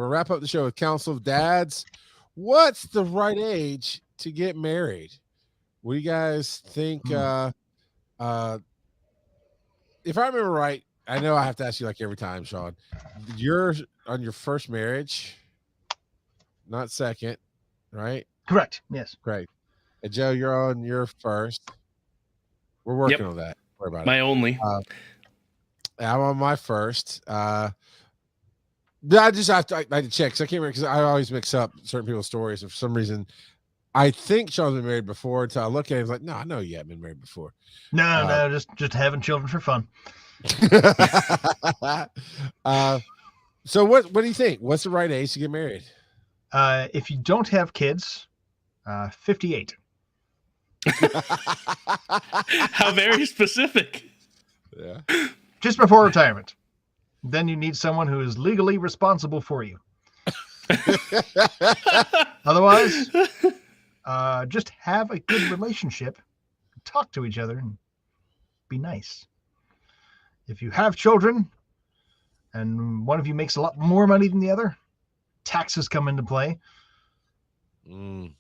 We'll wrap up the show with Council of Dads. What's the right age to get married? What do you guys think? If I remember right, I know I have to ask you like every time, Sean. You're on your first marriage, not second, right? Correct. Yes. Great. And Joe, you're on your first. We're working on that. Don't worry about my it. only. I'm on my first. I just have to check because I can't remember because I always mix up certain people's stories. And for some reason, I think Sean's been married before until I look at him like, no, I know you haven't been married before. No, just having children for fun. So what do you think? What's the right age to get married? If you don't have kids, 58. How very specific. Yeah. Just before retirement. Then you need someone who is legally responsible for you. Otherwise, just have a good relationship, talk to each other, and be nice. If you have children and one of you makes a lot more money than the other, taxes come into play. Not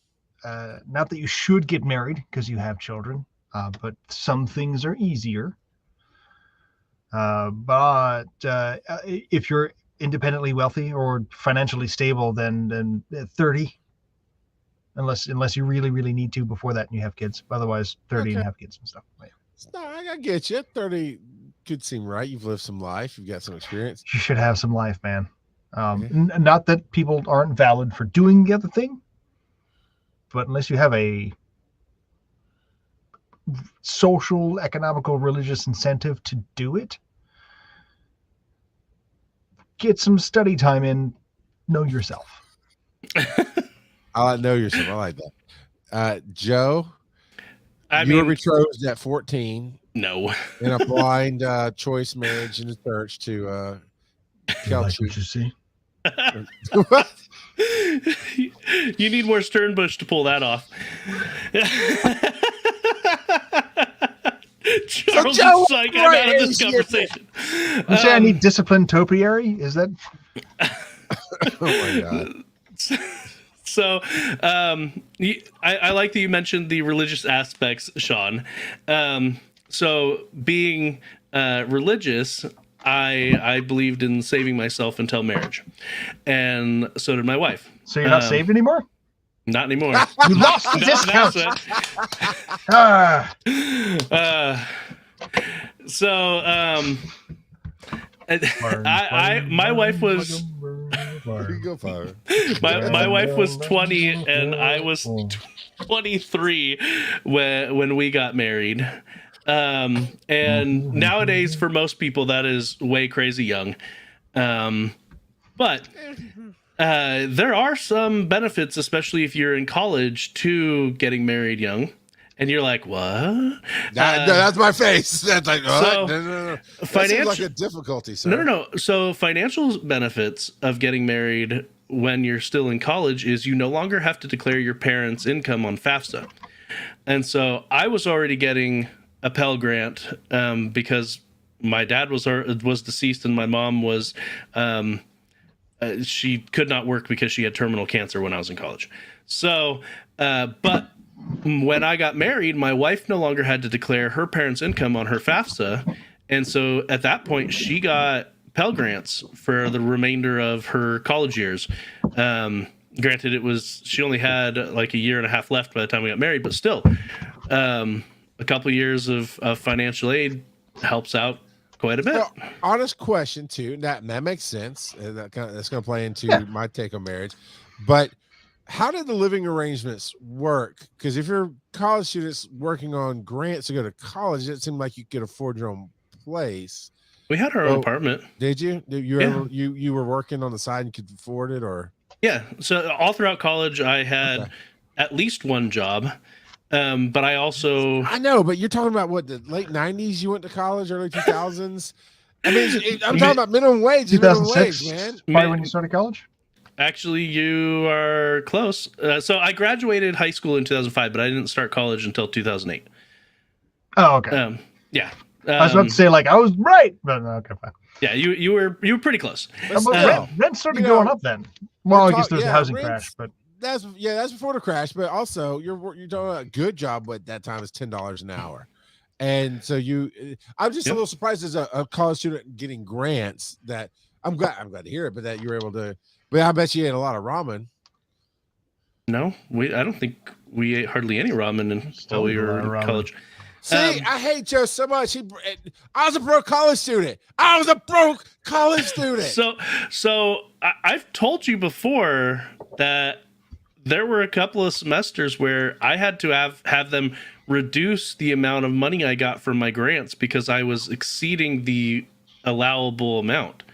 that you should get married because you have children, but some things are easier. But if you're independently wealthy or financially stable, then 30, unless you really, really need to before that and you have kids. Otherwise, 30 and have kids and stuff. Yeah. No, I get you. 30 could seem right. You've lived some life. You've got some experience. You should have some life, man. Not that people aren't valid for doing the other thing, but unless you have a social, economical, religious incentive to do it, get some study time in, know yourself. I know yourself. I like that. Joe, you were betrothed at 14. No. In a blind choice marriage in the church to like what you see. What? You need more Sternbush to pull that off. Charles is like, I'm out of this conversation. You say I need disciplined topiary? Is that? Oh my God. So, I like that you mentioned the religious aspects, Sean. So being religious, I believed in saving myself until marriage, and so did my wife. So you're not saved anymore? Not anymore. You lost the discount. My wife was my wife was 20 and I was 23 when we got married. And nowadays for most people that is way crazy young. But there are some benefits, especially if you're in college, to getting married young. And you're like, what? That's my face. That's like, so, no. That seems like a difficulty, sir. No. So financial benefits of getting married when you're still in college is you no longer have to declare your parents' income on FAFSA. And so I was already getting a Pell Grant because my dad was deceased and my mom was she could not work because she had terminal cancer when I was in college. So, but when I got married, my wife no longer had to declare her parents' income on her FAFSA. And so at that point, she got Pell Grants for the remainder of her college years. Granted, she only had like a year and a half left by the time we got married, but still, a couple years of financial aid helps out quite a bit. Well, honest question too. That makes sense. That's going to play into my take on marriage. But how did the living arrangements work? Because if you're college students working on grants to go to college, it seemed like you could afford your own place. We had our own apartment. Did you? You were working on the side and could afford it, or? Yeah. So all throughout college, I had at least one job. But I know, but you're talking about what, the late 90s you went to college, early 2000s? I mean, I'm talking about minimum wage. 2006, man. Probably when you started college? Actually, you are close. So I graduated high school in 2005, but I didn't start college until 2008. Oh, okay. Yeah. I was about to say, like, I was right, but okay, fine. Yeah, you were pretty close. But But still, rent started you going know, up then. Well, I guess talk- there's a yeah, housing rent's- crash, but that's before the crash. But also, you're doing a good job at that time is $10 an hour, and so I'm just a Yep. little surprised as a college student getting grants. That I'm glad to hear it, but that you were able to. But I bet you ate a lot of ramen. No, I don't think we ate hardly any ramen while we were in college. See, I hate Joe so much. I was a broke college student. So I've told you before that there were a couple of semesters where I had to have them reduce the amount of money I got from my grants because I was exceeding the allowable amount.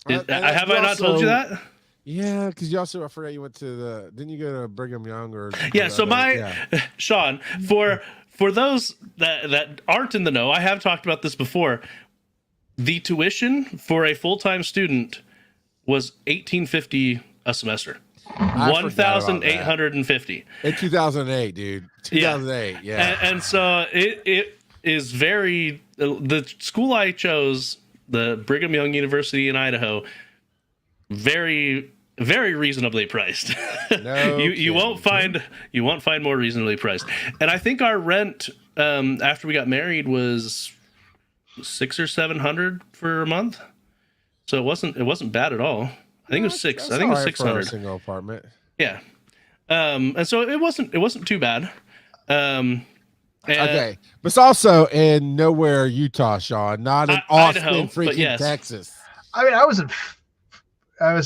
Have I not told you that? Yeah, because you also, I forgot you went to didn't you go to Brigham Young or? Yeah. So Sean, for those that aren't in the know, I have talked about this before. The tuition for a full-time student was $1,850 a semester. $1,850 in 2008, dude. 2008, yeah. And so it is the school I chose, the Brigham Young University in Idaho, very, very reasonably priced. No you won't find more reasonably priced. And I think our rent after we got married was $600 or $700 for a month. So it wasn't bad at all. I think it was six. I think it was 600 for a single apartment. Yeah. And so it wasn't too bad. Okay, but it's also in nowhere, Utah, Sean, not in Austin, Idaho, freaking Texas. I mean, I was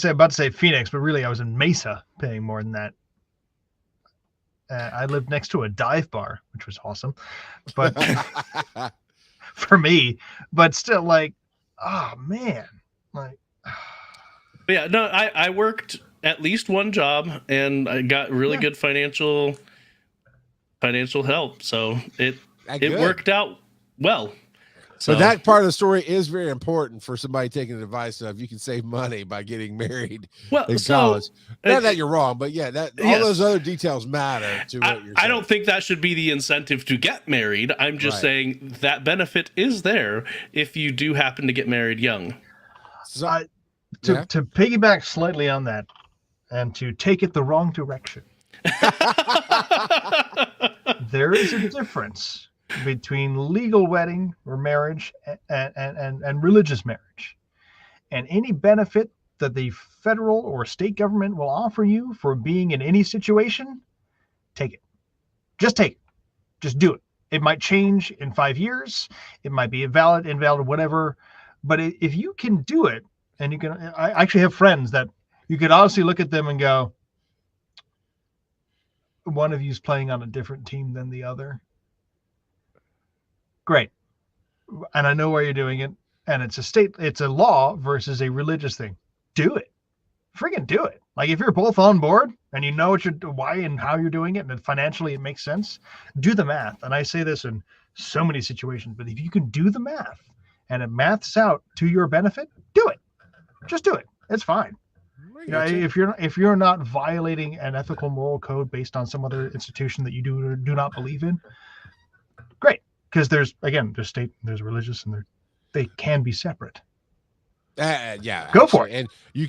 about to say Phoenix, but really I was in Mesa paying more than that. I lived next to a dive bar, which was awesome, but for me, but still, like, oh man, like. But yeah, no, I worked at least one job and I got really good financial help, so it worked out well. So but that part of the story is very important for somebody taking advice of you can save money by getting married in college. Not that you're wrong, but yeah, all those other details matter to what you're saying. I don't think that should be the incentive to get married. I'm just saying that benefit is there if you do happen to get married young. So, to piggyback slightly on that and to take it the wrong direction. There is a difference between legal wedding or marriage and religious marriage. And any benefit that the federal or state government will offer you for being in any situation, take it. Just take it. Just do it. It might change in 5 years. It might be invalid, whatever. But if you can do it, and you can, I actually have friends that you could honestly look at them and go, one of you's playing on a different team than the other. Great. And I know why you're doing it. And it's a law versus a religious thing. Do it. Freaking do it. Like, if you're both on board and you know why and how you're doing it, and financially it makes sense, do the math. And I say this in so many situations, but if you can do the math and it maths out to your benefit, do it. Just do it. It's fine. You know, if you're not violating an ethical moral code based on some other institution that you do or do not believe in, great. Because there's state, there's religious, and they can be separate. Go for it. And you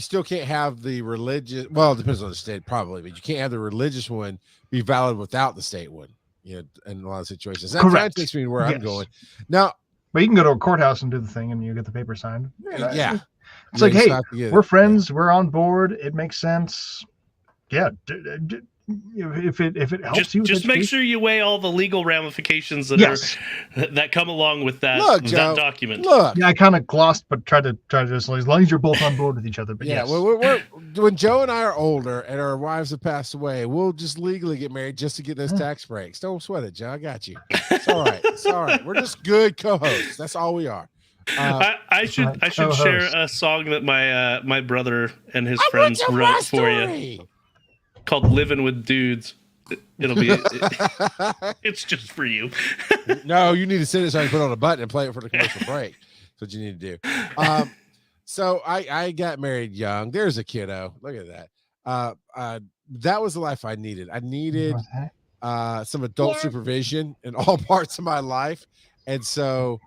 still can't have the religious. Well, it depends on the state, probably, but you can't have the religious one be valid without the state one. You know, in a lot of situations. That takes me to where I'm going now. But you can go to a courthouse and do the thing, and you get the paper signed. Yeah. It's like, hey, we're friends. We're on board. It makes sense. Yeah. If it helps you, just make sure you weigh all the legal ramifications that come along with that, that document. Yeah, I kind of glossed, but try to just, as long as you're both on board with each other. But yeah, well, when Joe and I are older and our wives have passed away, we'll just legally get married just to get those tax breaks. Don't sweat it, Joe. I got you. It's all right. It's all right. We're just good co-hosts. That's all we are. I should share a song that my brother and his friends wrote for you, called "Living with Dudes." It'll be it's just for you. No, you need to send it so I can put on a button and play it for the commercial break. That's what you need to do. So I got married young. There's a kiddo. Look at that. That was the life I needed. I needed some adult supervision in all parts of my life. And so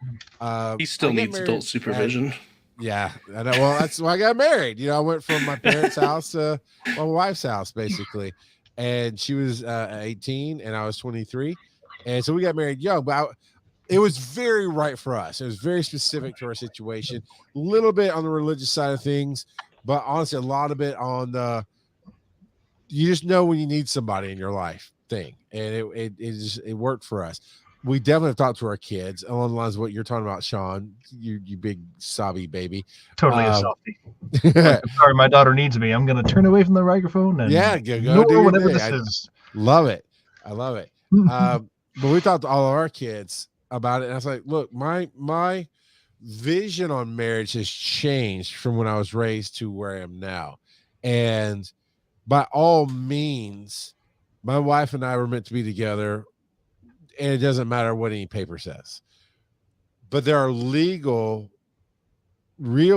He still I got needs married adult supervision. yeah, I know. Well, that's why I got married. I went from my parents' house to my wife's house, basically. And she was 18 and I was 23. And so we got married young, but it was very right for us. It was very specific to our situation. A little bit on the religious side of things, but honestly, a lot of it on the you just know when you need somebody in your life thing. And it worked for us. We definitely have talked to our kids along the lines of what you're talking about, Sean. You big sobby baby. Totally a softie. Like, I'm sorry, my daughter needs me. I'm going to turn away from the microphone and yeah, go ignore do your whatever thing. this is. Love it. I love it. But we talked to all of our kids about it, and I was like, look, my vision on marriage has changed from when I was raised to where I am now. And by all means, my wife and I were meant to be together, and it doesn't matter what any paper says. But there are real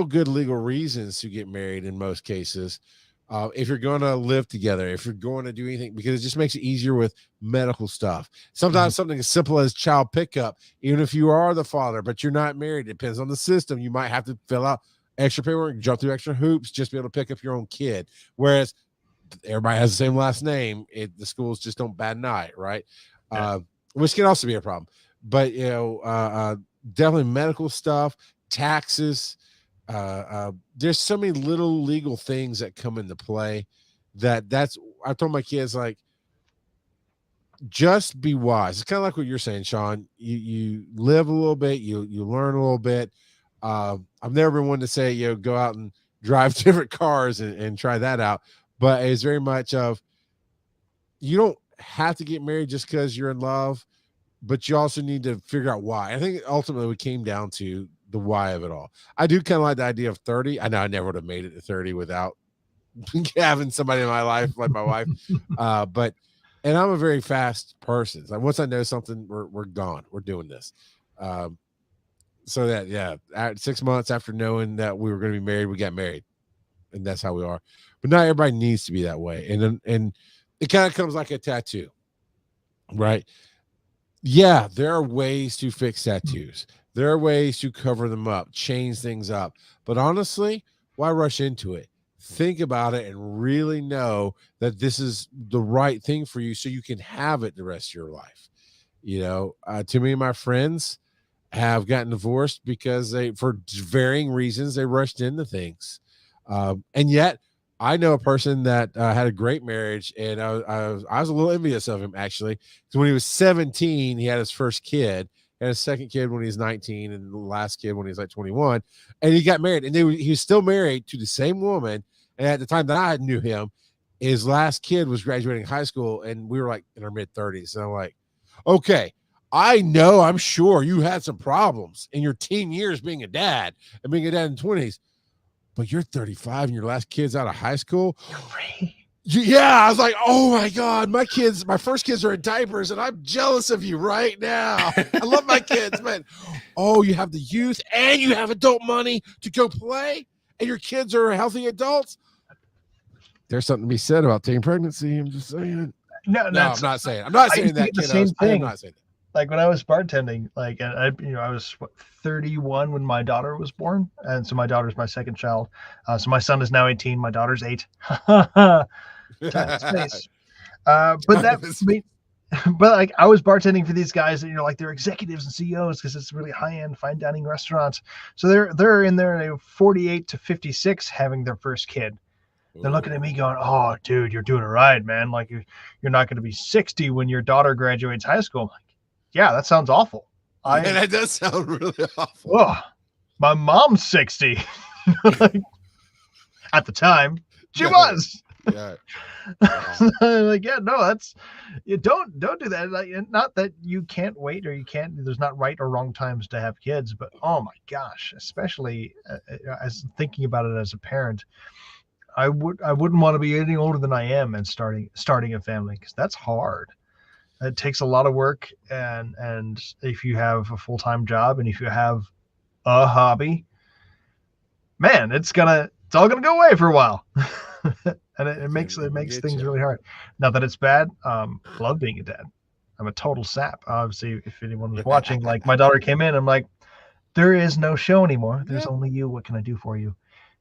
good legal reasons to get married in most cases. If you're going to live together, if you're going to do anything, because it just makes it easier with medical stuff. Sometimes something as simple as child pickup, even if you are the father, but you're not married, it depends on the system. You might have to fill out extra paperwork, jump through extra hoops just to be able to pick up your own kid. Whereas everybody has the same last name, the schools just don't bat an eye, right? Yeah. Which can also be a problem. But definitely medical stuff, taxes. There's so many little legal things that come into play that's I told my kids, like, just be wise. It's kind of like what you're saying, Sean. You live a little bit, you learn a little bit. I've never been one to say, go out and drive different cars and try that out, but it's very much of, you don't have to get married just because you're in love, but you also need to figure out why. I think ultimately we came down to the why of it all. I do kind of like the idea of 30. I know I never would have made it to 30 without having somebody in my life like my wife. And I'm a very fast person. Like, once I know something, we're gone. We're doing this. So that, yeah, 6 months after knowing that we were going to be married, we got married, and that's how we are. But not everybody needs to be that way. And it kind of comes like a tattoo, right? Yeah, there are ways to fix tattoos. There are ways to cover them up, change things up. But honestly, why rush into it? Think about it and really know that this is the right thing for you so you can have it the rest of your life. Too many of my friends have gotten divorced because for varying reasons, they rushed into things. And yet, I know a person that had a great marriage, and I was a little envious of him, actually, because when he was 17, he had his first kid, had his second kid when he was 19, and the last kid when he was like 21, and he got married, and he was still married to the same woman. And at the time that I knew him, his last kid was graduating high school, and we were like in our mid-30s. And I'm like, okay, I'm sure you had some problems in your teen years being a dad and being a dad in the 20s. But you're 35 and your last kid's out of high school. Yeah, I was like, oh my God, my first kids are in diapers, and I'm jealous of you right now. I love my kids, man. Oh, you have the youth and you have adult money to go play, and your kids are healthy adults. There's something to be said about teen pregnancy. I'm just saying. No, I'm not saying. I'm not saying that, kiddos. I am not saying that. Like, when I was bartending, like, I was 31 when my daughter was born, and so my daughter's my second child. So my son is now 18, my daughter's 8. Space. But like, I was bartending for these guys, and like, they're executives and CEOs because it's a really high-end fine dining restaurant. So they're in there 48 to 56 having their first kid. They're looking at me going, "Oh, dude, you're doing it right, man. Like, you're not going to be 60 when your daughter graduates high school." I'm like, yeah, that sounds awful. Yeah, that does sound really awful. Oh, my mom's 60. Like, at the time, she was. Yeah. Like, yeah, no, don't do that. Like, not that you can't wait, or there's not right or wrong times to have kids, but oh my gosh, especially as thinking about it as a parent, I wouldn't want to be any older than I am and starting a family, because that's hard. It takes a lot of work, and if you have a full-time job and if you have a hobby, man, it's all gonna go away for a while. And it makes things really hard. Not that it's bad. Love being a dad. I'm a total sap. Obviously, if anyone was watching, like my daughter came in, I'm like, there is no show anymore. There's only you. What can I do for you?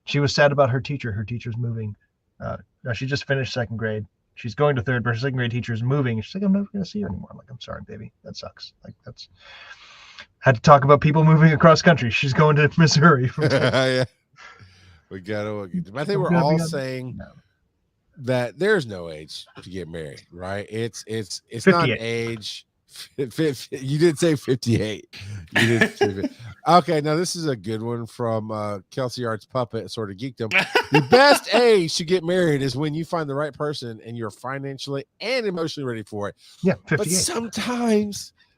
She was sad about her teacher. Her teacher's moving. No, she just finished 2nd grade. She's going to 3rd, but her 2nd grade teacher is moving. She's like, I'm never going to see her anymore. I'm like, I'm sorry, baby. That sucks. Like, that's. Had to talk about people moving across country. She's going to Missouri. Yeah. We gotta. I think we're all saying that there's no age to get married, right? It's not an age. You did say 58. You did say 50. Okay, now this is a good one from Kelsey Arts Puppet, sort of geekdom. The best age to get married is when you find the right person and you're financially and emotionally ready for it. Yeah, 58. But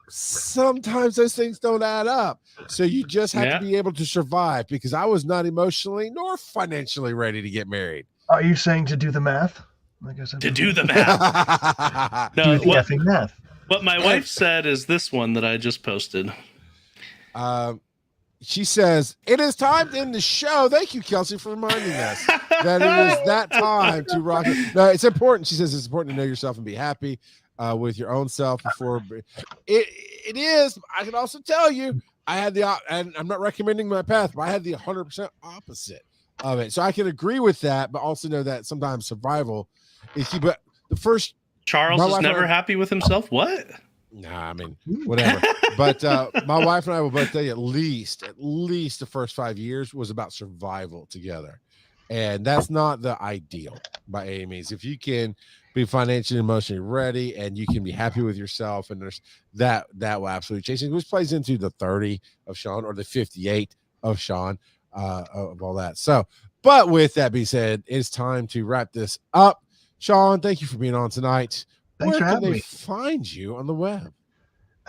sometimes those things don't add up. So you just have to be able to survive, because I was not emotionally nor financially ready to get married. Are you saying to do the math? Like I said, to do the math. No, do the effing math. What my wife said is this one that I just posted. She says, it is time to end the show. Thank you, Kelsey, for reminding us that it is that time to rock it. No, it's important. She says it's important to know yourself and be happy with your own self before it is. I can also tell you, I had and I'm not recommending my path, but I had the 100% opposite of it. So I can agree with that, but also know that sometimes survival is key. But the first, Charles is never happy with himself. What? Nah, I mean, whatever. But my wife and I will both tell you at least the first 5 years was about survival together. And that's not the ideal by any means. If you can be financially and emotionally ready and you can be happy with yourself, and there's that will absolutely change things, which plays into the 30 of Sean or the 58 of Sean, of all that. So, but with that being said, it's time to wrap this up. Sean, thank you for being on tonight. Thanks for having me. Where can they find you on the web?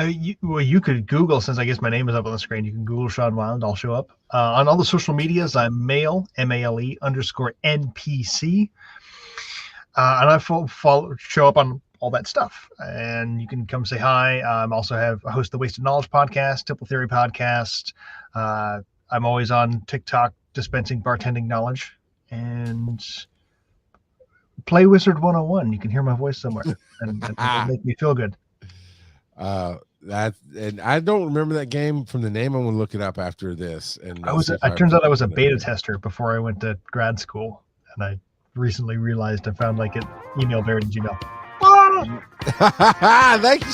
You could Google, since I guess my name is up on the screen. You can Google Sean Wyland. I'll show up. On all the social medias, I'm male, MALE_NPC. And I show up on all that stuff. And you can come say hi. I also have a host of the Wasted Knowledge podcast, Temple Theory podcast. I'm always on TikTok dispensing bartending knowledge. And play Wizard 101. You can hear my voice somewhere, and it'll make me feel good. And I don't remember that game from the name. I'm gonna look it up after this. And it turns out I was a beta tester before I went to grad school, and I recently realized I found like an email buried in Gmail. Thank you.